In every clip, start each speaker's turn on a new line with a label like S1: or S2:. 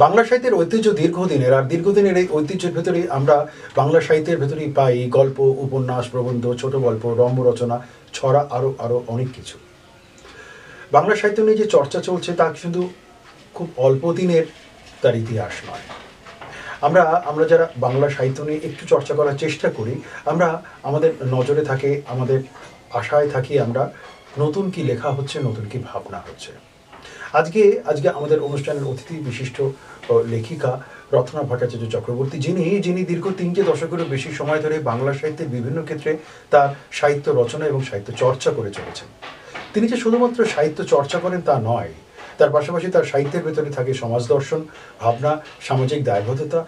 S1: বাংলা সাহিত্যের ঐতিহ্য দীর্ঘদিনের, আর দীর্ঘদিনের এই ঐতিহ্যের ভেতরেই আমরা বাংলা সাহিত্যের ভেতরেই পাই গল্প, উপন্যাস, প্রবন্ধ, ছোট গল্প, রম্য রচনা, ছড়া, আরও অনেক কিছু। বাংলা সাহিত্য নিয়ে যে চর্চা চলছে তা কিন্তু খুব অল্প দিনের তার ইতিহাস নয়। আমরা যারা বাংলা সাহিত্য নিয়ে একটু চর্চা করার চেষ্টা করি, আমাদের নজরে থাকে, আমাদের আশায় থাকি আমরা নতুন কি লেখা হচ্ছে, নতুন কি ভাবনা হচ্ছে। আজকে আমাদের অনুষ্ঠানের অতিথি বিশিষ্ট লেখিকা রত্না ভট্টাচার্য চক্রবর্তী, যিনি দীর্ঘ 3 দশকেরও বেশি সময় ধরে বাংলা সাহিত্যের বিভিন্ন ক্ষেত্রে তার সাহিত্য রচনা এবং সাহিত্য চর্চা করে চলেছেন। তিনি যে শুধুমাত্র সাহিত্য চর্চা করেন তা নয়, তার পাশাপাশি তার সাহিত্যের ভেতরে থাকে সমাজ দর্শন, ভাবনা, সামাজিক দায়বদ্ধতা,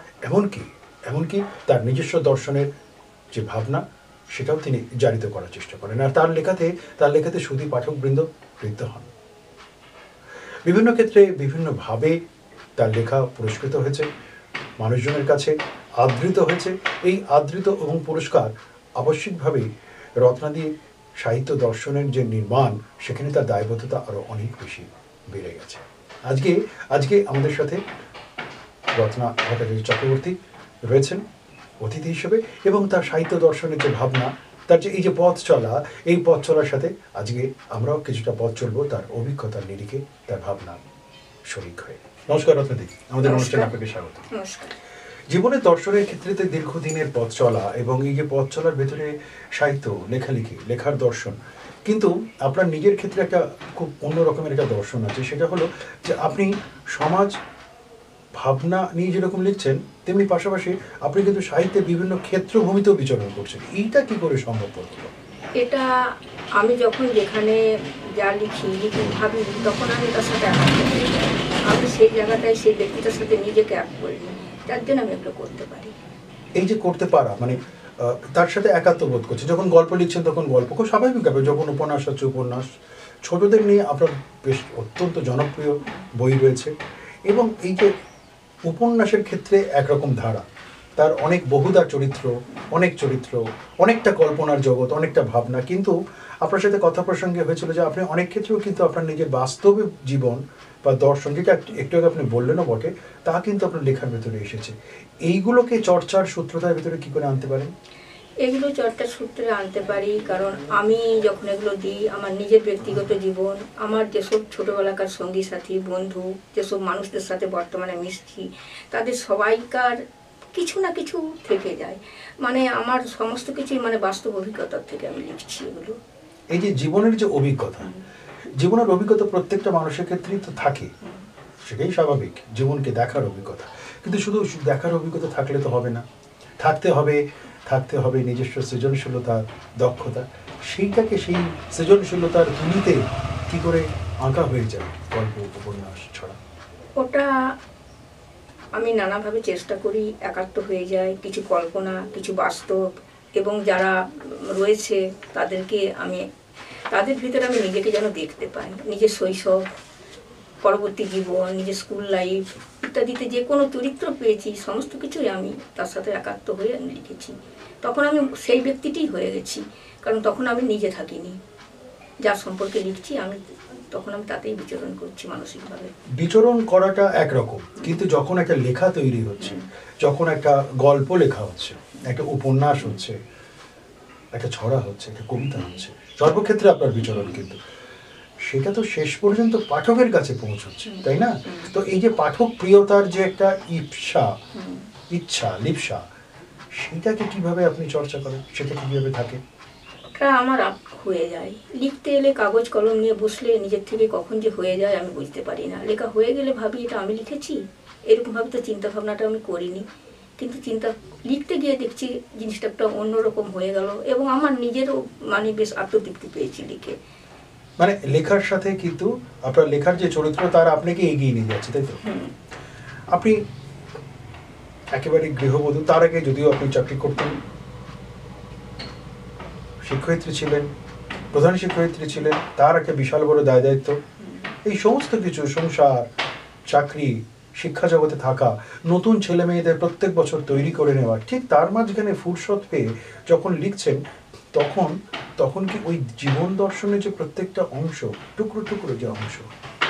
S1: এমনকি তার নিজস্ব দর্শনের যে ভাবনা সেটাও তিনি জারিত করার চেষ্টা করেন। আর তার লেখাতে সুধী পাঠকবৃন্দ প্রীত হন। বিভিন্ন ক্ষেত্রে বিভিন্নভাবে তার লেখা পুরস্কৃত হয়েছে, মানুষজনের কাছে আদৃত হয়েছে। এই আদৃত এবং পুরস্কার আবশ্যিকভাবেই রত্নাদি সাহিত্য দর্শনের যে নির্মাণ, সেখানে তার দায়বদ্ধতা আরও অনেক বেশি বেড়ে গেছে। আজকে আমাদের সাথে রত্না ভট্টাচার্য চক্রবর্তী রয়েছেন অতিথি হিসেবে, এবং তার সাহিত্য দর্শনের যে ভাবনা, তার যে এই যে পথ চলা, এই পথ চলার সাথে আজকে আমরাও কিছুটা পথ চলবো তার অভিজ্ঞতার নিরিখে, তার ভাবনা শরিক হয়ে। নমস্কার রত্নাদি, আমাদের অনুষ্ঠানে আপনাকে স্বাগত।
S2: নমস্কার।
S1: জীবনের দর্শনের ক্ষেত্রে দীর্ঘদিনের পথ চলা, এবং এই যে পথ চলার ভেতরে সাহিত্য, লেখার দর্শন, কিন্তু আপনার নিজের ক্ষেত্রে একটা খুব অন্য রকমের একটা দর্শন আছে। সেটা হলো যে আপনি সমাজ ভাবনা নিয়ে যেরকম লিখছেন, তেমনি পাশাপাশি আপনি কিন্তু সাহিত্যের বিভিন্ন ক্ষেত্রভূমিতেও বিচরণ করছেন। এইটা কি করে সম্ভব হলো?
S2: এটা আমি যখন যেখানে যা লিখি ভাবি, তখন আমি তার সাথে আমি সেই জায়গাটায় সেই ব্যক্তিটার সাথে নিজেকে এক করি, তার জন্য আমি এগুলো করতে পারি।
S1: এই যে করতে পারা মানে তার সাথে একাত্ম বোধ করছে। যখন গল্প লিখছেন তখন গল্প, খুব স্বাভাবিক ব্যাপার। যখন উপন্যাস হচ্ছে উপন্যাস, ছোটদের নিয়ে আপনার বেশ অত্যন্ত জনপ্রিয় বই রয়েছে, এবং এই যে উপন্যাসের ক্ষেত্রে একরকম ধারা, তার বহুধা চরিত্র, অনেকটা কল্পনার জগৎ, অনেকটা ভাবনা। কিন্তু আপনার সাথে কথা প্রসঙ্গে হয়েছিল যে আপনি অনেক ক্ষেত্রেও কিন্তু আপনার নিজের বাস্তবিক জীবন বা দর্শন, যেটা একটু আগে আপনি বললেনও বটে, তা কিন্তু আপনার লেখার ভেতরে এসেছে। এইগুলোকে চর্চার সূত্রতার ভেতরে কি করে আনতে পারেন?
S2: এগুলো চর্চার সূত্রে আনতে পারি, কারণ আমি যখন এগুলো দিই, আমার নিজের ব্যক্তিগত জীবন, আমার যেসব ছোটোবেলাকার সঙ্গী সাথী বন্ধু, যেসব মানুষদের সাথে বর্তমানে মিশছি, তাদের সবাইকার কিছু না কিছু থেকে যায়। মানে আমার সমস্ত কিছুই বাস্তব অভিজ্ঞতার থেকে আমি লিখছি এগুলো।
S1: এই যে জীবনের যে জীবনের অভিজ্ঞতা প্রত্যেকটা মানুষের ক্ষেত্রেই তো থাকে, সেটাই স্বাভাবিক, জীবনকে দেখার অভিজ্ঞতা। কিন্তু শুধু দেখার অভিজ্ঞতা থাকলে তো হবে না, থাকতে হবে নিজস্ব সৃজনশীলতার দক্ষতা। সেই সৃজনশীলতার তুলিতে কি করে আঁকা হয়ে যায় গল্প, উপন্যাস, ছড়া?
S2: ওটা আমি নানাভাবে চেষ্টা করি, একাত্ম হয়ে যায়, কিছু কল্পনা, কিছু বাস্তব, এবং যারা রয়েছে তাদের ভিতরে আমি নিজেকে যেন দেখতে পাই। নিজের শৈশব, পরবর্তী জীবন, নিজের স্কুল লাইফ ইত্যাদিতে যে কোনো চরিত্র পেয়েছি, সমস্ত কিছুই আমি তার সাথে একাত্ম হয়ে আমি লিখেছি। তখন আমি সেই ব্যক্তিটিই হয়ে গেছি, কারণ তখন আমি নিজে থাকিনি। যার সম্পর্কে লিখছি তখন আমি তাতেই বিচরণ করছি মানসিকভাবে।
S1: বিচরণ করাটা একরকম, কিন্তু যখন একটা লেখা তৈরি হচ্ছে, যখন একটা গল্প লেখা হচ্ছে, একটা উপন্যাস হচ্ছে, একটা ছড়া হচ্ছে, একটা কবিতা হচ্ছে, সর্বক্ষেত্রে আপনার বিচরণ, কিন্তু সেটা তো শেষ পর্যন্ত পাঠকের কাছে পৌঁছচ্ছে, তাই না? তো এই যে পাঠক প্রিয়তার যে একটা লিপ্সা, সেটাকে কিভাবে আপনি চর্চা করেন? সেটা কিভাবে থাকে?
S2: ওটা আমার হয়ে যায়। লিখতে এলে কাগজ কলম নিয়ে বসলে নিজের থেকে কখন যে হয়ে যায় আমি বুঝতে পারি না। লেখা হয়ে গেলে ভাবি এটা আমি লিখেছি, এরকমভাবে তো চিন্তা ভাবনাটা আমি করিনি। কিন্তু লিখতে গিয়ে দেখছি জিনিসটা একটা অন্যরকম হয়ে গেল, এবং আমার নিজেরও বেশ আত্মতৃপ্তি পেয়েছি লিখে।
S1: লেখার সাথে কিন্তু আপনার লেখার যে চরিত্র, তার আপনাকে এগিয়ে নিয়ে যাচ্ছে, তাই তো? আপনি একেবারে গৃহবধূ, তার আগে যদিও আপনি চাকরি করতেন, শিক্ষয়িত্রী ছিলেন, প্রধান শিক্ষয়িত্রী ছিলেন, তার একটা বিশাল বড় দায়িত্ব, এই সমস্ত কিছু, সংসার, চাকরি, শিক্ষা জগতে থাকা, নতুন ছেলে মেয়েদের প্রত্যেক বছর তৈরি করে নেওয়া, ঠিক তার মাঝখানে ফুরসত পেয়ে যখন লিখছেন, তখন কি ওই জীবন দর্শনের যে প্রত্যেকটা অংশ, টুকরো যে অংশ,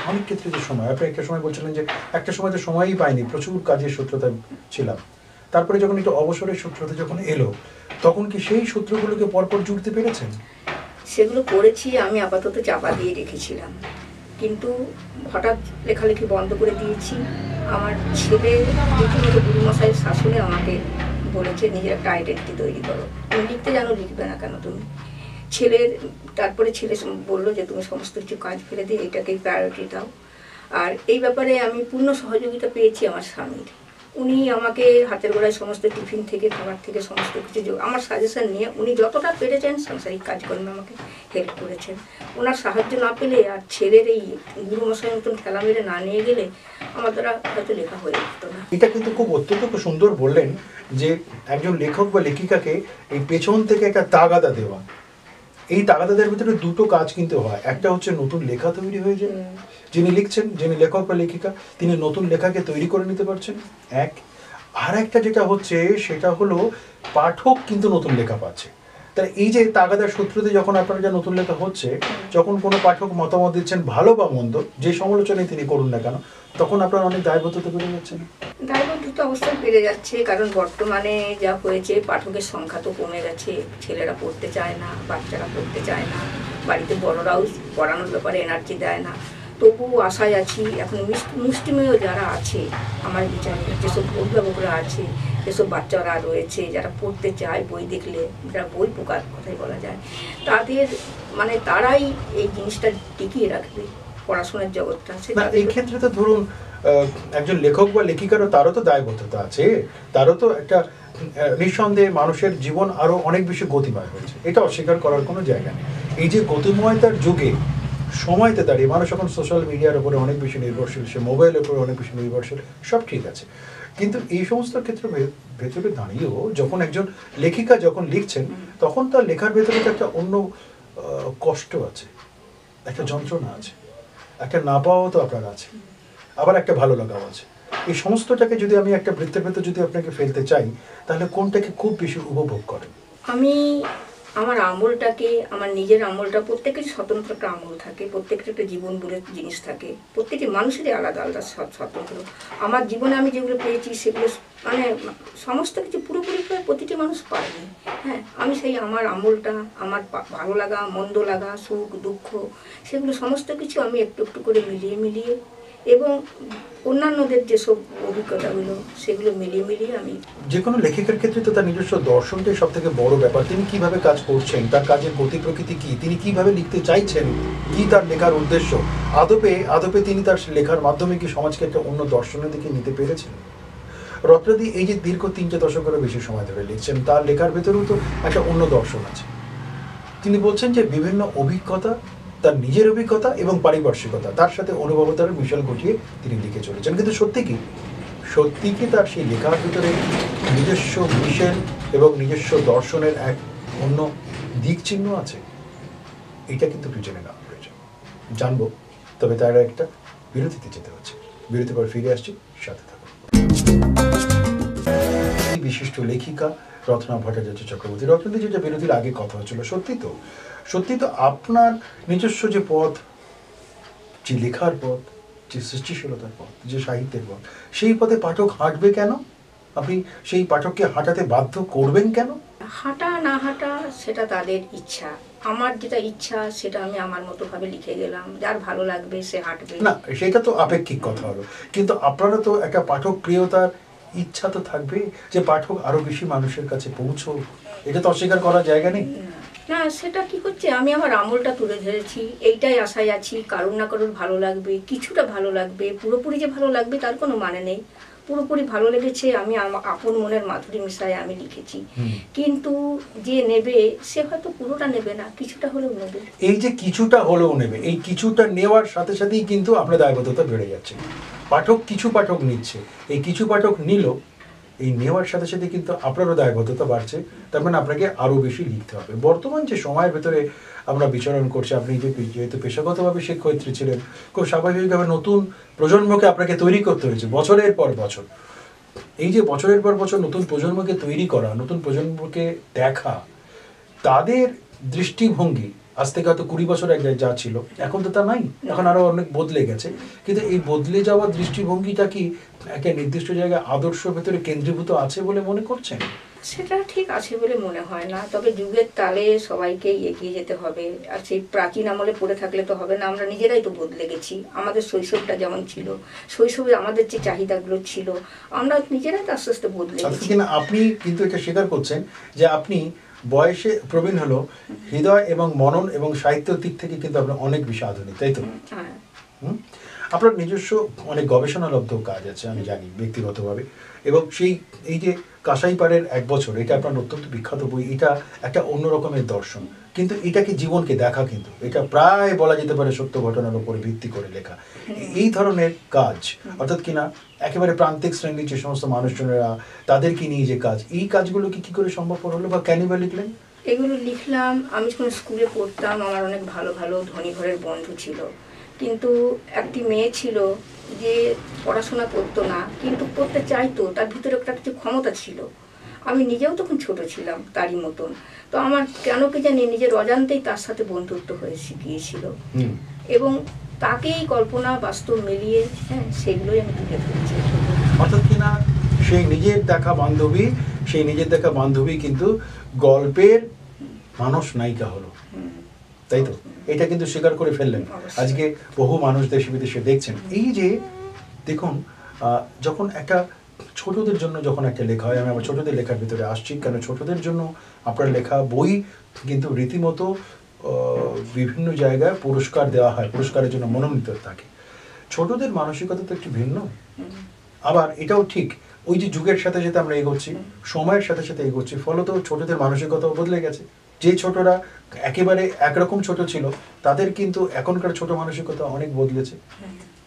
S1: অনেক ক্ষেত্রে যে সময়, আপনি একটা সময় বলছিলেন যে একটা সময় তো সময়ই পাইনি, প্রচুর কাজের সূত্রতা ছিলাম, তারপরে যখন একটু অবসরের সূত্রতা যখন এলো, তখন কি সেই সূত্রগুলোকে পরপর জুড়তে পেরেছেন?
S2: সেগুলো করেছি, আমি আপাতত চাপা দিয়ে রেখেছিলাম, কিন্তু হঠাৎ লেখালেখি বন্ধ করে দিয়েছি। আমার ছেলে রীতিমতো গুরুমশাইয়ের শাসনে আমাকে বলেছে নিজের একটা আইডেন্টিটি তৈরি করো, তুমি লিখতে জানো, লিখবে না কেন তুমি? তারপরে ছেলে বললো যে তুমি সমস্ত কিছু কাজ ফেলে দিয়ে এটাকেই প্রায়োরিটি দাও। আর এই ব্যাপারে আমি পূর্ণ সহযোগিতা পেয়েছি আমার স্বামীর। উনি আমাকে হাতের গোড়ায় সমস্ত টিফিন থেকে খাবার থেকে সমস্ত কিছু আমার সাজেশন নিয়ে উনি যতটা পেরেছেন সাংসারিক কাজকর্মে আমাকে হেল্প করেছেন। ওনার সাহায্য না পেলে আর ছেলের এই গুরুমশাইয়ের মতন ঠেলা মেরে না নিয়ে গেলে আমার দ্বারা হয়তো লেখা হয়ে উঠতো না।
S1: এটা কিন্তু খুব অত্যন্ত সুন্দর বললেন যে একজন লেখক বা লেখিকাকে এই পেছন থেকে একটা তাগাদা দেওয়া। এই তাগাদাদের ভিতরে দুটো কাজ কিন্তু হয়, একটা হচ্ছে নতুন লেখা তৈরি হয়ে যায়, যিনি লিখছেন, যিনি লেখক বা লেখিকা, তিনি নতুন লেখাকে তৈরি করে নিতে পারছেন এক। আর একটা যেটা হচ্ছে সেটা হলো পাঠক কিন্তু নতুন লেখা পাচ্ছে। তাহলে এই যে তাগাদার সূত্রতে যখন আপনার যা নতুন লেখা হচ্ছে, যখন কোনো পাঠক মতামত দিচ্ছেন ভালো বা মন্দ, যে সমালোচনায় তিনি করুন না কেন, তখন আপনার অনেক দায়বদ্ধতা বেড়ে যাচ্ছে না?
S2: দায়বদ্ধতা অবশ্যই বেড়ে যাচ্ছে, কারণ বর্তমানে যা হয়েছে পাঠকের সংখ্যা তো কমে গেছে, ছেলেরা পড়তে চায় না, বাচ্চারা পড়তে চায় না, বাড়িতে বড়রাও পড়ানোর ব্যাপারে এনার্জি দেয় না। তবুও আশায় আছি, এখন মুষ্টিমেয় যারা আছে আমার বিচারে, যেসব অভিভাবকরা আছে, যেসব বাচ্চারা রয়েছে যারা পড়তে চায়, বই দেখলে যারা বই পোকার কথাই বলা যায়, তাদের মানে তারাই এই জিনিসটা টিকিয়ে রাখবে, পড়াশোনার জগৎটা।
S1: না, এই ক্ষেত্রে তো ধরুন একজন লেখক বা লেখিকারও তারও তো দায়বদ্ধতা আছে, তারও তো একটা নিঃসন্দেহে মানুষের জীবন আরো অনেক বেশি গতিময় হয়েছে, এটা অস্বীকার করার কোনো জায়গা নেই। এই যে গতিময়তার যুগে সময়তে দাঁড়িয়ে মানুষ এখন সোশ্যাল মিডিয়ার উপরে অনেক বেশি নির্ভরশীল, সে মোবাইলের উপরে অনেক বেশি নির্ভরশীল, সব ঠিক আছে, কিন্তু এই সমস্ত ক্ষেত্রে ভেতরে দাঁড়িয়েও যখন একজন লেখিকা যখন লিখছেন, তখন তার লেখার ভেতরে তো একটা অন্য কষ্ট আছে, একটা যন্ত্রণা আছে, একটা না পাওয়াও তো আপনার আছে, আবার একটা ভালো লাগাও আছে। এই সমস্তটাকে যদি আমি একটা বৃত্তের ভেতর যদি আপনাকে ফেলতে চাই, তাহলে কোনটাকে খুব বেশি উপভোগ করেন?
S2: আমি আমার আমলটাকে, আমার নিজের আমলটা, প্রত্যেকেরই স্বতন্ত্র একটা আমল থাকে, প্রত্যেকের একটা জীবন বলে জিনিস থাকে, প্রত্যেকটি মানুষেরই আলাদা আলাদা স্বতন্ত্র। আমার জীবনে আমি যেগুলো পেয়েছি সেগুলো মানে সমস্ত কিছু পুরোপুরি প্রতিটি মানুষ পায়নি। হ্যাঁ, আমি সেই আমার আমলটা, আমার ভালো লাগা, মন্দ লাগা, সুখ দুঃখ, সেগুলো সমস্ত কিছু আমি একটু একটু করে মিলিয়ে মিলিয়ে, এবং অন্যান্যদের যেসব অভিজ্ঞতাগুলো সেগুলো মিলিয়ে মিলিয়ে আমি।
S1: যে কোনো লেখিকার ক্ষেত্রে তো তার নিজস্ব দর্শনটাই সব থেকে বড় ব্যাপার। তিনি কিভাবে কাজ করছেন, তার কাজের গতি প্রকৃতি কি, তিনি কিভাবে লিখতে চাইছেন, কি তার লেখার উদ্দেশ্য, আদপে তিনি তার লেখার মাধ্যমে কি সমাজকে একটা অন্য দর্শনের দিকে নিতে পেরেছেন? রত্নাদি এই যে দীর্ঘ 3 দশকেরও বেশি সময় ধরে লিখছেন, তার লেখার ভেতরেও তো একটা অন্য দর্শন আছে। তিনি বলছেন যে বিভিন্ন অভিজ্ঞতা, তার নিজের অভিজ্ঞতা এবং পারিপার্শ্বিকতা, তার সাথে অনুভবতার মিশেল ঘটিয়ে তিনি লিখে চলেছেন। কিন্তু সত্যি কি তার সেই লেখার ভিতরে নিজস্ব মিশেল এবং নিজস্ব দর্শনের এক অন্য দিক চিহ্ন আছে? এটা কিন্তু একটু জেনে নেওয়া প্রয়োজন, জানবো। তবে তার একটা বিরতিতে যেতে হচ্ছে, বিরতির পর ফিরে আসছি, সাথে থাকুন। বিশিষ্ট লেখিকা রত্না ভট্টাচার্য চক্রবর্তী। রত্নাদি, যেটা বিরতির আগে কথা হচ্ছিল, সত্যি তো আপনার নিজস্ব যে পথ, যে লেখার পথ, যে সৃষ্টিশীলতার পথ, যে সাহিত্যের পথ, সেই পথে পাঠক হাঁটবে কেন? আপনি সেই পাঠককে হাঁটাতে বাধ্য করবেন কেন?
S2: হাঁটা না হাঁটা সেটা তাদের ইচ্ছা, আমার যেটা ইচ্ছা সেটা আমি আমার মতো ভাবে লিখে গেলাম, যার ভালো লাগবে সে হাঁটবে।
S1: না, সেটা তো আপেক্ষিক কথা হলো, কিন্তু আপনারা তো একটা পাঠক প্রিয়তার ইচ্ছা তো থাকবে যে পাঠক আরো বেশি মানুষের কাছে পৌঁছক, এটা তো অস্বীকার করার জায়গা নেই।
S2: না, সেটা কি হচ্ছে, আমি আমার আমলটা তুলে ধরেছি, এইটাই আশায় আছি কারোর না কারোর ভালো লাগবে, কিছুটা ভালো লাগবে, পুরোপুরি যে ভালো লাগবে তার কোনো মানে নেই। পুরোপুরি ভালো লেগেছে, আমি আপন মনের মাধুরী মিশায় আমি লিখেছি, কিন্তু যে নেবে সে হয়তো পুরোটা নেবে না, কিছুটা হলেও নেবে।
S1: এই যে কিছুটা হলেও নেবে, এই কিছুটা নেওয়ার সাথে সাথেই কিন্তু আপনার দায়বদ্ধতা বেড়ে যাচ্ছে। কিছু পাঠক নিচ্ছে, এই কিছু পাঠক নিল, এই নেওয়ার সাথে সাথে কিন্তু আপনারও দায়বদ্ধতা বাড়ছে, তার মানে আপনাকে আরো বেশি লিখতে হবে। বর্তমান যে সময়ের ভেতরে আমরা বিচরণ করছি, আপনি যেহেতু পেশাগতভাবে শিক্ষয়িত্রী ছিলেন, খুব স্বাভাবিকভাবে নতুন প্রজন্মকে আপনাকে তৈরি করতে হয়েছে বছরের পর বছর। এই যে বছরের পর বছর নতুন প্রজন্মকে তৈরি করা, নতুন প্রজন্মকে দেখা, তাদের দৃষ্টিভঙ্গি আজ থেকে হয়তো 20 বছর আগে যা ছিল এখন তো তা নাই, এখন আরো অনেক বদলে গেছে। কিন্তু এই বদলে যাওয়া দৃষ্টিভঙ্গিটা কি একটা নির্দিষ্ট জায়গায় আদর্শ ভেতরে কেন্দ্রীভূত আছে বলে মনে করছেন?
S2: সেটা ঠিক আছে বলে মনে হয় না, তবে যুগের তালে সবাইকেই এগিয়ে যেতে হবে। আর সেই প্রাচীন আমলে পড়ে থাকলে তো হবে না, আমরা নিজেরাই তো বদলে গেছি। আমাদের শৈশবটা যেমন ছিল, শৈশবে আমাদের যে চাহিদাগুলো ছিল, আমরা নিজেরাই তো আস্তে আস্তে বদলে গেছি।
S1: কিনা আপনি কিন্তু এটা স্বীকার করছেন যে আপনি বয়সে প্রবীণ হলো, হৃদয় এবং মনন এবং সাহিত্যের দিক থেকে কিন্তু আপনি অনেক বেশি আধুনিক, তাই তো?
S2: হ্যাঁ।
S1: আপনার নিজস্ব অনেক গবেষণালব্ধ কাজ আছে আমি জানি ব্যক্তিগতভাবে, এবং এই যে কাঁসাইপাড়ের 1 বছর, এটা আপনার অত্যন্ত বিখ্যাত বই। এটা একটা অন্য রকমের দর্শন, কিন্তু এটাকে জীবনকে দেখা, কিন্তু এটা প্রায় বলা যেতে পারে সত্য ঘটনার উপরে ভিত্তি করে লেখা। এই ধরনের কাজ অর্থাৎ কিনা একেবারে প্রান্তিক শ্রেণীর যে সমস্ত মানুষজনেরা তাদেরকে নিয়ে যে কাজ, এই কাজগুলো কি করে সম্ভবপর হলো বা কেন বা লিখলেন?
S2: এগুলো লিখলাম, আমি যখন স্কুলে পড়তাম আমার অনেক ভালো ভালো ধনী ঘরের বন্ধু ছিল, কিন্তু একটি মেয়ে ছিল যে পড়াশোনা করতো না, কিন্তু পড়তে চাইতো, তার ভিতরে একটা কিছু ক্ষমতা ছিল। আমি নিজেও তখন ছোট ছিলাম তারই মতন, তো আমার কেন কি জানি নিজের অজান্তেই তার সাথে বন্ধুত্ব হয়ে গিয়েছিল, এবং তাকেই কল্পনা বাস্তব মিলিয়ে সেগুলোই আমি তুলে ধরেছি।
S1: অর্থাৎ কিনা সেই নিজের দেখা বান্ধবী কিন্তু গল্পের মানস নায়িকা হলো, তাই তো? এটা কিন্তু স্বীকার করে ফেললেন। আজকে বহু মানুষ দেশে বিদেশে দেখছেন। এই যে দেখুন, যখন একটা ছোটদের জন্য যখন একটা লেখা হয়, আমি আমার ছোটদের লেখার ভিতরে আসছি, কেন ছোটদের জন্য আপনার লেখা বই কিন্তু রীতিমতো বিভিন্ন জায়গায় পুরস্কার দেওয়া হয়, পুরস্কারের জন্য মনোনীত থাকে। ছোটদের মানসিকতা তো একটু ভিন্ন। আবার এটাও ঠিক, ওই যে যুগের সাথে সাথে আমরা এগোচ্ছি, সময়ের সাথে সাথে এগোচ্ছি, ফলত তোদের মানসিকতাও বদলে গেছে। যে ছোটরা একেবারে একরকম ছোট ছিল, তাদের কিন্তু এখনকার ছোট মানসিকতা অনেক বদলেছে।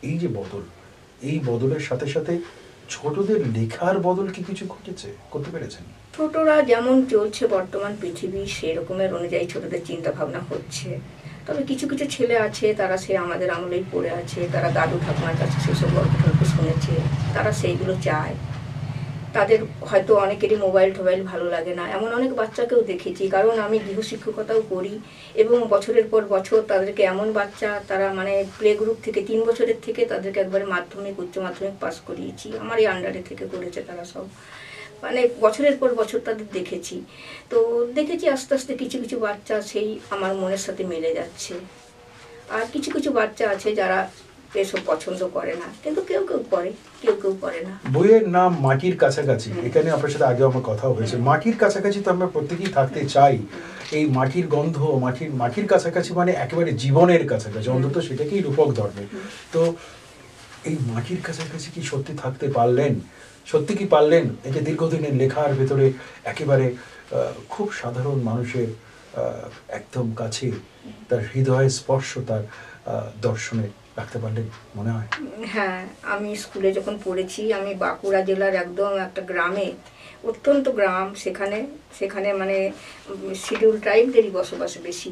S1: এই যে বদল, এই বদলের সাথে সাথে ছোটদের লেখার বদল কি কিছু ঘটেছে, করতে পেরেছেন?
S2: ছোটরা যেমন চলছে বর্তমান পৃথিবী, সেই রকমের অনুযায়ী ছোটদের চিন্তা ভাবনা হচ্ছে। তবে কিছু কিছু ছেলে আছে, তারা সে আমাদের আমলেই পড়ে আছে, তারা দাদু ঠাকুমার কাছে সেসব গল্প টল্প শুনেছে, তারা সেইগুলো চায়। তাদের হয়তো অনেকেরই মোবাইল টোবাইল ভালো লাগে না, এমন অনেক বাচ্চাকেও দেখেছি, কারণ আমি গৃহশিক্ষকতাও করি, এবং বছরের পর বছর তাদেরকে এমন বাচ্চা, তারা মানে প্লে গ্রুপ থেকে 3 বছরের থেকে তাদেরকে একবারে মাধ্যমিক উচ্চ মাধ্যমিক পাস করিয়েছি, আমার এই আন্ডারে থেকে করেছে তারা সব, মানে বছরের পর বছর তাদের দেখেছি। তো দেখেছি আস্তে আস্তে কিছু কিছু বাচ্চা সেই আমার মনের সাথে মিলে যাচ্ছে, আর কিছু কিছু বাচ্চা আছে যারা এসব পছন্দ করে না, কিন্তু কেউ কেউ করে, কেউ কেউ করে না।
S1: বইয়ের নাম মাটির কাছাকাছি, এখানে আপনার সাথে আগে আমার কথা হয়েছে। মাটির কাছাকাছি তো আমরা প্রত্যেকেই থাকতে চাই। এই মাটির গন্ধ, মাটির কাছাকাছি মানে একেবারে জীবনের কাছাকাছি, অন্তত সেটাকেই রূপক ধর্মে। তো এই মাটির কাছাকাছি কি সত্যি থাকতে পারলেন? সত্যি কি পারলেন এই যে দীর্ঘদিনের লেখার ভেতরে একেবারে খুব সাধারণ মানুষের একদম কাছে, তার হৃদয় স্পর্শ, তার দর্শনে রাখতে পারলেন মনে হয়?
S2: হ্যাঁ, আমি স্কুলে যখন পড়েছি, আমি বাঁকুড়া জেলার একদম একটা গ্রামে, অত্যন্ত গ্রাম, সেখানে মানে শিডিউল ট্রাইবদেরই বসবাস বেশি।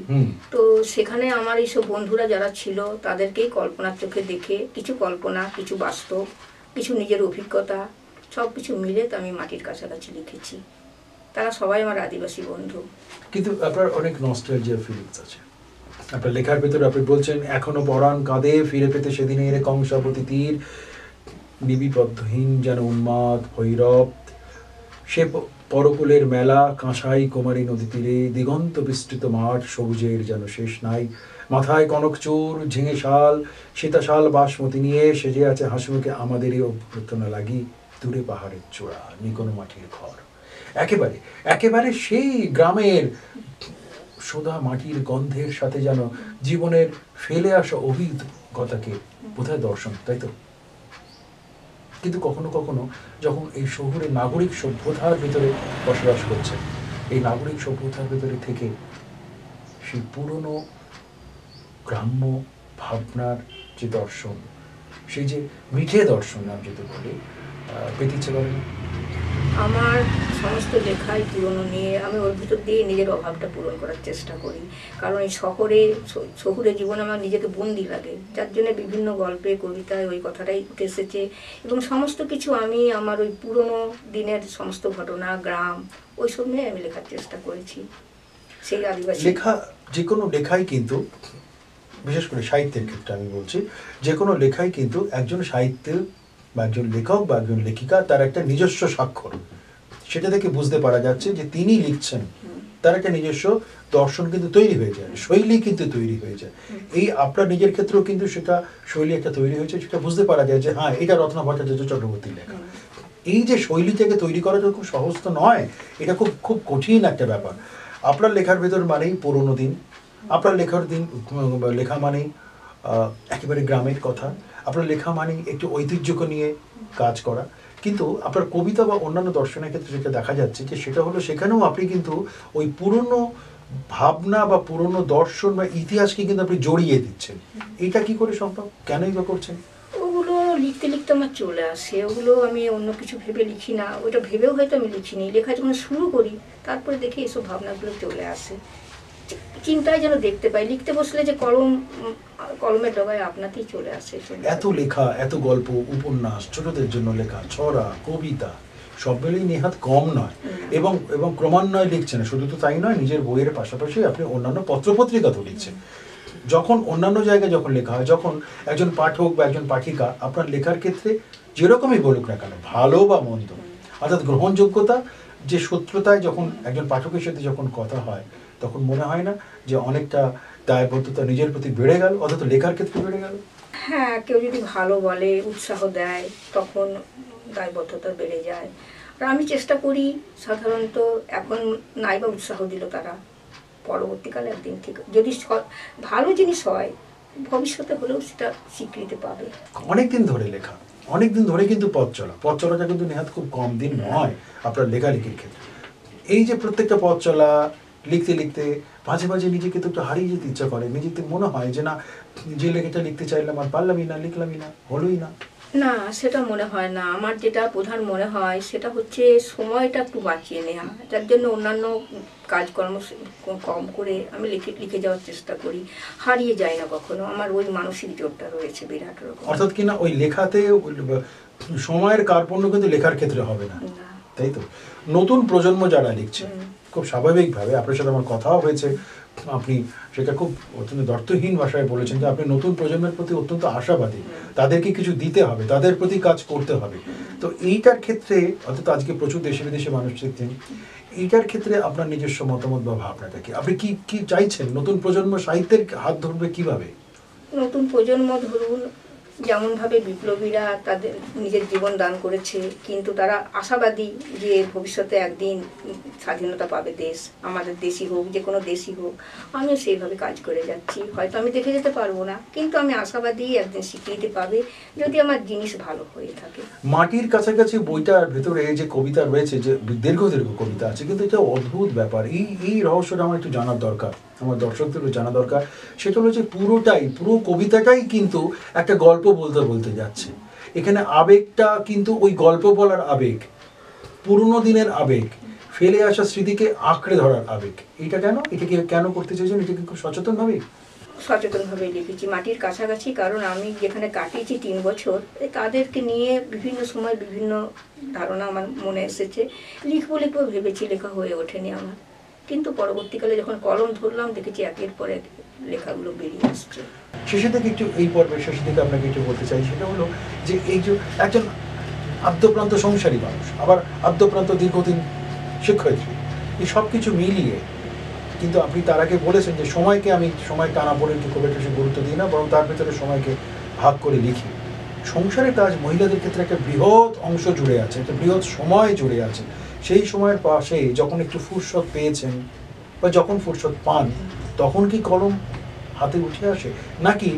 S2: তো সেখানে আমার এইসব বন্ধুরা যারা ছিল, তাদেরকেই কল্পনার চোখে দেখে, কিছু কল্পনা, কিছু বাস্তব, কিছু নিজের অভিজ্ঞতা, সব কিছু মিলে তো আমি মাটির কাছাকাছি লিখেছি। তারা সবাই আমার আদিবাসী বন্ধু।
S1: কিন্তু আপনার অনেক নস্টালজিয়া ফিলিংস আছে আপনার লেখার ভেতরে। আপনি বলছেন এখনো পরাণ কাঁদে ফিরে পেতে সেদিনের কংসাবতী তীর, নিবিপদ্ধহীন যেন উন্মাদ ভৈরব, সে পরকুলের মেলা, কাঁসাই কুমারী নদী তীরে, দিগন্ত বিস্তৃত মাঠ, সবুজের যেন শেষ নাই, মাথায় কনক চূড়, ঝিঙে শাল, সীতাশাল বাসমতি নিয়ে সেজে আছে হাসিমুখে আমাদেরই অভ্যর্থনা লাগি, দূরে পাহাড়ের চূড়া, নিকোনো মাটির ঘর। একেবারে সেই গ্রামের সোদা মাটির গন্ধের সাথে যেন জীবনের ফেলে আসা অভিজ্ঞতাকে বোধহয় দর্শন, তাই তো? কিন্তু কখনো কখনো যখন এই শহুরে নাগরিক সভ্যতার ভিতরে বসবাস করছে, এই নাগরিক সভ্যতার ভিতরে থেকে সেই পুরনো গ্রাম্য ভাবনার যে দর্শন, সেই যে মিঠে দর্শন আমি যদি বলি, পেতে ইচ্ছে করে না?
S2: আমার সমস্ত লেখাই পুরনো নিয়ে, আমি ওর ভিতর দিয়ে নিজের অভাবটা পূরণ করার চেষ্টা করি, কারণ এই শহুরে জীবনে আমার নিজেকে বন্দি লাগে, যার জন্য বিভিন্ন গল্পে কবিতায় ওই কথাটাই উঠে এসেছে, এবং সমস্ত কিছু আমি আমার ওই পুরনো দিনের সমস্ত ঘটনা, গ্রাম, ওইসব নিয়ে আমি লেখার চেষ্টা করেছি। সেই আদিবাসী।
S1: লেখা, যে কোনো লেখাই কিন্তু, বিশেষ করে সাহিত্যের ক্ষেত্রে আমি বলছি, যে কোনো লেখাই কিন্তু একজন সাহিত্যের বা একজন লেখক বা একজন লেখিকা তার একটা নিজস্ব স্বাক্ষর, সেটা থেকে বুঝতে পারা যাচ্ছে যে তিনি লিখছেন, তার একটা নিজস্ব দর্শন কিন্তু তৈরি হয়ে যায়, শৈলী কিন্তু তৈরি হয়ে যায়। এই আপনার নিজের ক্ষেত্রেও কিন্তু সেটা শৈলী একটা তৈরি হয়েছে, সেটা বুঝতে পারা যায় যে হ্যাঁ এটা রত্না ভট্টাচার্য চক্রবর্তীর লেখা। এই যে শৈলীটাকে তৈরি করাটা খুব সহজ তো নয়, এটা খুব খুব কঠিন একটা ব্যাপার। আপনার লেখার ভেতর মানেই পুরোনো দিন, আপনার লেখা মানেই একেবারে গ্রামের কথা, আপনার লেখা মানেই একটু ঐতিহ্যকে নিয়ে কাজ করা। কিন্তু আপনার কবিতা বা অন্যান্য দর্শনের ক্ষেত্রে যেটা দেখা যাচ্ছে যে সেটা হলো সেখানেও আপনি কিন্তু ওই পুরনো ভাবনা বা পুরনো দর্শন বা ইতিহাসকে কিন্তু আপনি জড়িয়ে দিচ্ছেন। এটা কি করে সম্ভব, কেনই বা করছেন?
S2: ওগুলো লিখতে লিখতে আমার চলে আসে, ওগুলো আমি অন্য কিছু ভেবে লিখি না, ওটা ভেবেও হয়তো আমি লিখিনি। লেখা যখন শুরু করি তারপরে দেখি এসব ভাবনাগুলো চলে আসে, চিন্তায় যেন দেখতে পাই। লিখতে বসলে যে কলমের ডগায় আপনাতেই চলে আসে।
S1: এত লেখা, এত গল্প, উপন্যাস, ছোটদের জন্য লেখা, ছড়া, কবিতা, সব মিলেই নেহাত কম নয়। এবং ক্রমান্বয়ে লিখছেন, শুধু তো তাই নয়, নিজের বইয়ের পাশাপাশি আপনি অন্যান্য পত্রপত্রিকাতেও লিখছেন। যখন অন্যান্য জায়গায় যখন লেখা হয়, যখন একজন পাঠক বা একজন পাঠিকা আপনার লেখার ক্ষেত্রে যেরকমই বলুক না কেন, ভালো বা মন্দ, অর্থাৎ গ্রহণযোগ্যতা, যে সত্যতায় যখন একজন পাঠকের সাথে যখন কথা হয়, তখন মনে হয় না যে অনেকটা দায়বদ্ধতা নিজের প্রতি বেড়ে গেল, অথচ লেখার ক্ষেত্রে বেড়ে গেল?
S2: হ্যাঁ, কেউ যদি ভালো বলে, উৎসাহ দেয়, তখন দায়বদ্ধতা বেড়ে যায়। আর আমি চেষ্টা করি সাধারণত, এখন নাইবা উৎসাহ দিল তারা, পরবর্তীকালে একদিন ঠিক যদি ভালো জিনিস হয়, ভবিষ্যতে হলেও সেটা স্বীকৃতি পাবে।
S1: অনেকদিন ধরে লেখা, অনেকদিন ধরে কিন্তু পথ চলাটা কিন্তু নেহাত খুব কম দিন নয় আপনার লেখালেখির ক্ষেত্রে। এই যে প্রত্যেকটা পথ চলা, লিখতে লিখতে মাঝে মাঝে নিজেকে তো একটু হারিয়ে যেতে ইচ্ছা করে, নিজেকে মনে হয় যে না, যে লেখাটা লিখতে চাইলাম আর পারলামই না, লিখলামই না, হলোই না।
S2: না, সেটা মনে হয় না। আমার যেটা প্রধান মনে হয় সেটা হচ্ছে সময়টা একটু বাঁচিয়ে নেওয়া, যার জন্য অন্যান্য কাজকর্ম কম করে আমি লিখে যাওয়ার চেষ্টা করি। হারিয়ে যায় না কখনো, আমার ওই মানসিক জোরটা রয়েছে বিরাট রকম।
S1: অর্থাৎ কিনা ওই লেখাতে সময়ের কার্পণ্য কিন্তু লেখার ক্ষেত্রে হবে না, তাই তো? নতুন প্রজন্ম যারা লিখছে, খুব স্বাভাবিকভাবে আপনার সাথে আমার কথাও হয়েছে, আপনি সেটা খুব অত্যন্ত দর্থহীন ভাষায় বলেছেন যে আপনি নতুন প্রজন্মের প্রতি অত্যন্ত আশাবাদী, তাদেরকে কিছু দিতে হবে, তাদের প্রতি কাজ করতে হবে। তো এইটার ক্ষেত্রে, অর্থাৎ আজকে প্রচুর দেশে বিদেশে মানুষ শিখছেন, এইটার ক্ষেত্রে আপনার নিজস্ব মতামত বা ভাবনাটা কি? আপনি কি কি চাইছেন? নতুন প্রজন্ম সাহিত্যের হাত ধরবে কিভাবে?
S2: নতুন প্রজন্ম ধরুন, যেমনভাবে বিপ্লবীরা তাদের নিজের জীবন দান করেছে, কিন্তু তারা আশাবাদী যে ভবিষ্যতে একদিন স্বাধীনতা পাবে দেশ, আমাদের দেশই হোক, যে কোনো দেশই হোক। আমিও সেইভাবে কাজ করে যাচ্ছি। হয়তো আমি দেখে যেতে পারবো না, কিন্তু আমি আশাবাদী একদিন স্বীকৃতি পাবে যদি আমার জিনিস ভালো হয়ে থাকে।
S1: মাটির কাছাকাছি বইটার ভেতরে যে কবিতা রয়েছে, যে দীর্ঘ দীর্ঘ কবিতা আছে, কিন্তু এটা অদ্ভুত ব্যাপার। এই রহস্যটা আমার একটু জানার দরকার, আমার দর্শকদেরও জানা দরকার। সেটা হলো যে পুরো কবিতাটাই কিন্তু একটা গল্প বলতে বলতে যাচ্ছে। এখানে আবেগটা কিন্তু ওই গল্প বলার আবেগ, পুরনো দিনের আবেগ, ফেলে আসা স্মৃতিকে আঁকড়ে ধরার আবেগ। এটা কেন করতে চাইছেন? এটা কি খুব
S2: সচেতনভাবে লিখেছি, মাটির কাছাকাছি, কারণ আমি যেখানে কাটিয়েছি 3 বছর, তাদেরকে নিয়ে বিভিন্ন সময় বিভিন্ন ধারণা আমার মনে এসেছে। লিখবো ভেবেছি, লেখা হয়ে ওঠেনি আমার। কিন্তু পরবর্তীকালে যখন কলম ধরলাম, দেখেছি একের পর এক লেখাগুলো বেরিয়ে আসছে।
S1: শেষের দিকে এই পর্বের শেষের দিকে আপনাকে একটু বলতে চাই, সেটা হলো যে এই যে একজন আদ্যপ্রান্ত সংসারী মানুষ, আবার আদ্যপ্রান্ত দীর্ঘদিন শিক্ষয়িত্রী, এই সব কিছু মিলিয়ে কিন্তু আপনি তার আগে বলেছেন যে সময় টানা পড়েনকে খুব একটা গুরুত্ব দিই না, বরং তার ভেতরে সময়কে ভাগ করে লিখি। সংসারের কাজ মহিলাদের ক্ষেত্রে একটা বৃহৎ অংশ জুড়ে আছে, একটা বৃহৎ সময় জুড়ে আছে। সেই সময়ের পাশে যখন একটু ফুরসত পেয়েছেন বা যখন ফুরসত পান, তখন কি কলম হাতে উঠে আসে, নাকি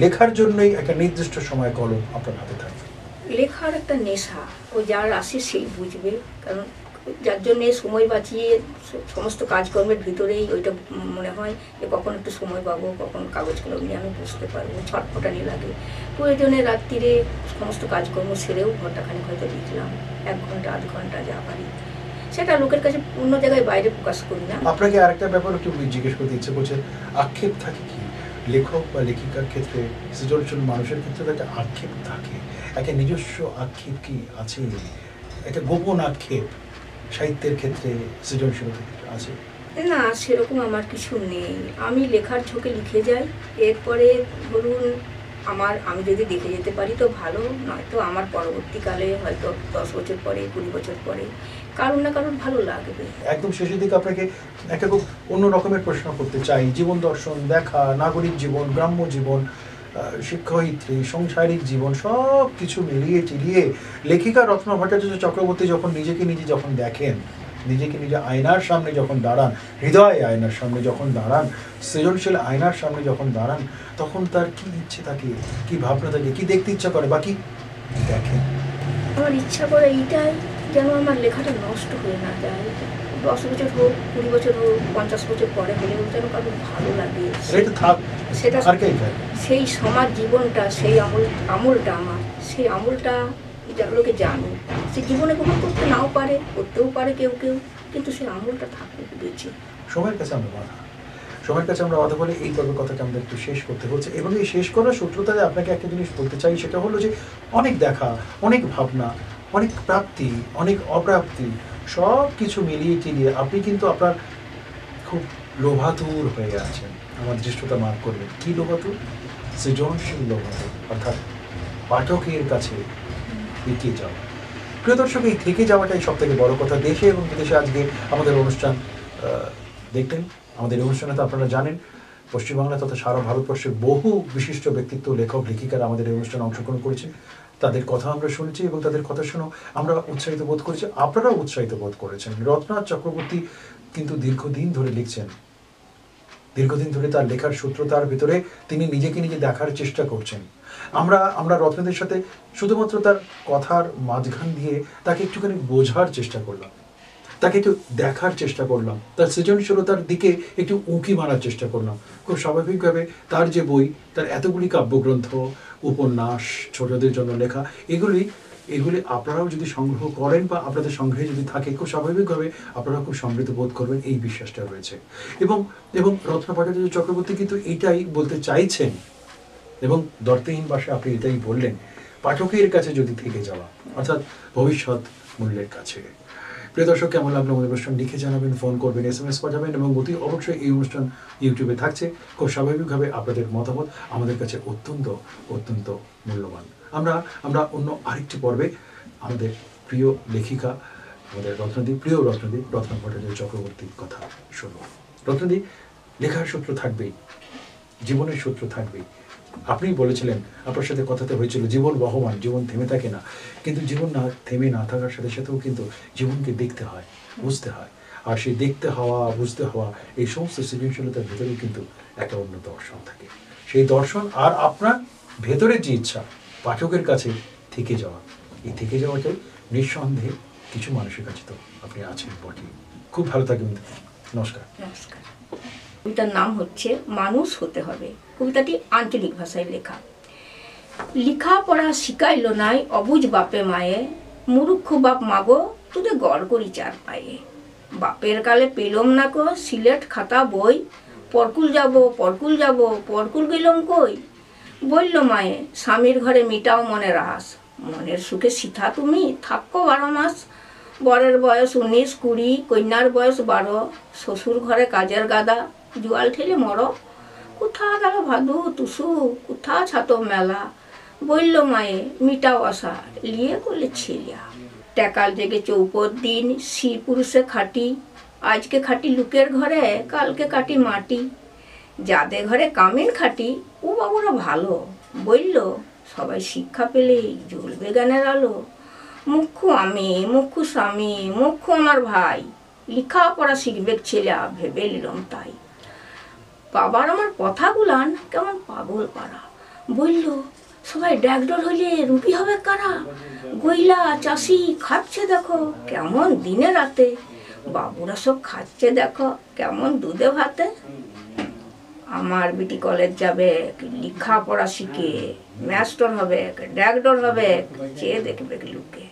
S1: লেখার জন্যই একটা নির্দিষ্ট সময় কলম আপনার হাতে থাকে?
S2: লেখার একটা নেশা, ও যার আসে সেই বুঝবে। কারণ যার জন্যে সময় বাঁচিয়ে সমস্ত কাজকর্মের ভিতরেই ওইটা মনে হয় যে কখন একটু সময় পাবো, কখন কাগজ কলম নিয়ে আমি বুঝতে পারবো, ছটফটানি লাগে। প্রয়োজনে রাত্রিরে সমস্ত কাজকর্ম সেরেও ঘন্টাখানেক হয়তো লিখলাম, 1 ঘন্টা 1/2 ঘন্টা যা পারি। সেটা লোকের কাছে অন্য জায়গায় বাইরে প্রকাশ করি না।
S1: আপনাকে আরেকটা ব্যাপার একটু জিজ্ঞেস করতে ইচ্ছে করছে, আক্ষেপ থাকে কি লেখক বা লেখিকার ক্ষেত্রে? সৃজনশীল মানুষের ক্ষেত্রে একটা আক্ষেপ থাকে, একটা নিজস্ব আক্ষেপ কি আছে? একটা গোপন আক্ষেপ সাহিত্যের ক্ষেত্রে, সৃজনশীলতার ক্ষেত্রে আছে?
S2: না, সেরকম আমার কিছু নেই। আমি লেখার ঝোঁকে লিখে যাই। এরপরে ধরুন আমি যদি দেখে যেতে পারি তো ভালো, নয়তো আমার পরবর্তীকালে হয়তো 10 বছর পরে, 20 বছর পরে কারোর না কারোর ভালো লাগবে।
S1: একদম শেষের দিকে আপনাকে একটা খুব অন্য রকমের প্রশ্ন করতে চাই। জীবন দর্শন, দেখা, নাগরিক জীবন, গ্রাম্য জীবন, শিক্ষয়িত্রী, সাংসারিক জীবন, সব কিছু মিলিয়ে টিলিয়ে লেখিকা রত্না ভট্টাচার্য চক্রবর্তী যখন নিজেকে নিজে যখন দেখেন, নিজেকে নিজে আয়নার সামনে যখন দাঁড়ান, হৃদয় আয়নার সামনে যখন দাঁড়ান, সৃজনশীল আয়নার সামনে যখন দাঁড়ান, তখন তার কি ইচ্ছে থাকে, কি ভাবনা থাকে, কি দেখতে ইচ্ছা করে, বাকি দেখেন?
S2: আমার ইচ্ছা করে এইটাই, যেন আমার লেখাটা নষ্ট হয়ে না যায়। 10 বছর হোক, 20 বছর হোক, 50 বছর পরে হলেও যেন কারোর ভালো লাগে। সেটা সেই সমাজ জীবনটা, সেই আমলটা আমার, সেই আমলটা যারা লোকে জানে, সে জীবনে গ্রহণ করতে নাও পারে, করতেও পারে কেউ কেউ, কিন্তু সেই আমলটা থাকবে বেঁচে।
S1: সময়ের কাছে আমরা বাধা বলে এই পর্বের কথাটা আমাদের একটু শেষ করতে হচ্ছে। এবং এই শেষ করার সূত্রতায় আপনাকে একটা জিনিস বলতে চাই, সেটা হলো যে অনেক দেখা, অনেক ভাবনা, অনেক প্রাপ্তি, অনেক অপ্রাপ্তি, সব কিছু মিলিয়ে টিলিয়ে আপনি কিন্তু আপনার খুব লোভাতুর হয়ে আছেন। আমার দৃষ্টতা মার্ক করবেন। কি লোভাতুর? সৃজনশীল লোভাতুর, অর্থাৎ পাঠকের কাছে এগিয়ে যাওয়া। প্রিয় দর্শক, এই থেকে যাওয়াটাই সব থেকে বড় কথা। দেশে এবং বিদেশে আজকে আমাদের অনুষ্ঠান দেখলেন। আমাদের অনুষ্ঠানে তো আপনারা জানেন, পশ্চিমবাংলা তথা সারা ভারতবর্ষের বহু বিশিষ্ট ব্যক্তিত্ব, লেখক লেখিকারা আমাদের এই অনুষ্ঠানে অংশগ্রহণ করেছেন। তাদের কথা আমরা শুনেছি এবং তাদের কথা শুনেও আমরা উৎসাহিত বোধ করেছি, আপনারাও উৎসাহিত বোধ করেছেন। রত্না চক্রবর্তী কিন্তু দীর্ঘদিন ধরে লিখছেন, দীর্ঘদিন ধরে তার লেখার সূত্রতার ভিতরে তিনি নিজেকে নিজে দেখার চেষ্টা করছেন। আমরা রত্নাদের সাথে শুধুমাত্র তার কথার মাঝখান দিয়ে তাকে একটুখানি বোঝার চেষ্টা করলাম, তাকে একটু দেখার চেষ্টা করলাম, তার সৃজনশীলতার দিকে একটু উঁকি মারার চেষ্টা করলাম। খুব স্বাভাবিকভাবে তার যে বই, তার এতগুলি কাব্যগ্রন্থ, উপন্যাস, ছোটদের জন্য লেখা, এগুলি আপনারাও যদি সংগ্রহ করেন বা আপনাদের সংগ্রহে যদি থাকে, খুব স্বাভাবিকভাবে আপনারা খুব সমৃদ্ধ বোধ করবেন, এই বিশ্বাসটা রয়েছে। এবং রত্না ভট্টাচার্য চক্রবর্তী কিন্তু এটাই বলতে চাইছেন, এবং দর্থহীন ভাষায় আপনি এটাই বললেন, পাঠকের কাছে যদি থেকে যাওয়া, অর্থাৎ ভবিষ্যৎ মূল্যের কাছে। প্রিয় দর্শক, কেমন লাগলো আমাদের অনুষ্ঠান লিখে জানাবেন, ফোন করবেন, SMS পাঠাবেন, এবং অতি অবশ্যই এই অনুষ্ঠান ইউটিউবে থাকছে। খুব স্বাভাবিকভাবে আপনাদের মতামত আমাদের কাছে অত্যন্ত অত্যন্ত মূল্যবান। আমরা অন্য আরেকটি পর্বে আমাদের প্রিয় লেখিকা, আমাদের প্রিয় রত্নাদি রত্না ভট্টাচার্য চক্রবর্তীর কথা শুনব। রত্নাদি, লেখার সূত্র থাকবেই, জীবনের সূত্র থাকবেই। আপনি বলেছিলেন, আপনার সাথে কথাতে হয়েছিল, জীবন বহমান, জীবন থেমে থাকে না। কিন্তু জীবন থেমে না থাকার সাথে সাথেও কিন্তু জীবনকে দেখতে হয়, বুঝতে হয়। আর সেই দেখতে হওয়া, বুঝতে হওয়া, এই সমস্ত সৃজনশীলতার ভেতরেও কিন্তু একটা অন্য দর্শন থাকে। সেই দর্শন আর আপনার ভেতরের যে ইচ্ছা, পাঠকের কাছে থেকে যাওয়া, এই থেকে যাওয়াটাই নিঃসন্দেহে কিছু মানুষের কাছে তো আপনি আছেন বটে। খুব ভালো থাকবেন। নমস্কার।
S2: নমস্কার। কবিতার নাম হচ্ছে মানুষ হতে হবে। কবিতাটি আঞ্চলিক ভাষায় লেখা। লিখা পড়া শিখাইল নাই অবুঝ বাপে মায়ে, মুরুক্ষ বাপ মাগো তুদে গড় করি চার পায়ে। বাপের কালে পেলম না কো সিলেট খাতা বই, পরকুল যাব পরকুল গেলম কই। বলল মায়ে স্বামীর ঘরে মিটাও মনের আস, মনের সুখে সিথা তুমি থাক্কো 12 মাস। বরের বয়স 19 20, কন্যার বয়স 12, শ্বশুর ঘরে কাজের গাদা, জোয়াল ঠেলে মরো। কোথা গেল ভাদু টুসু, কোথা ছাতো মেলা। বলল মায়ে মিটাও আশা, লিয়ে করলে ছেলিয়া। টেকাল জেগে চৌপর দিন, শ্রী পুরুষে খাটি, আজকে খাটি লোকের ঘরে, কালকে কাটি মাটি। যাদের ঘরে কামিন খাটি, ও বাবুরা ভালো। বলল সবাই শিক্ষা পেলেই জ্বলবে জ্ঞানের আলো। মুখ্য আমি, মুখ্য স্বামী, মুখ্য আমার ভাই, লেখাপড়া শিখবে ছেলে ভেবে নিলাম তাই। বাবার আমার কথাগুলান কেমন পাগল পাড়া। বলল সবাই ড্যাগডর হলে রুগী হবে কারা। গইলা চাষি খাচ্ছে দেখো কেমন দিনে রাতে, বাবুরা সব খাচ্ছে দেখো কেমন দুধে ভাতে। আমার বিটি কলেজ যাবে, লেখাপড়া শিখে মাস্টার হবে, ড্যাগডর হবে, চেয়ে দেখবে লোকে।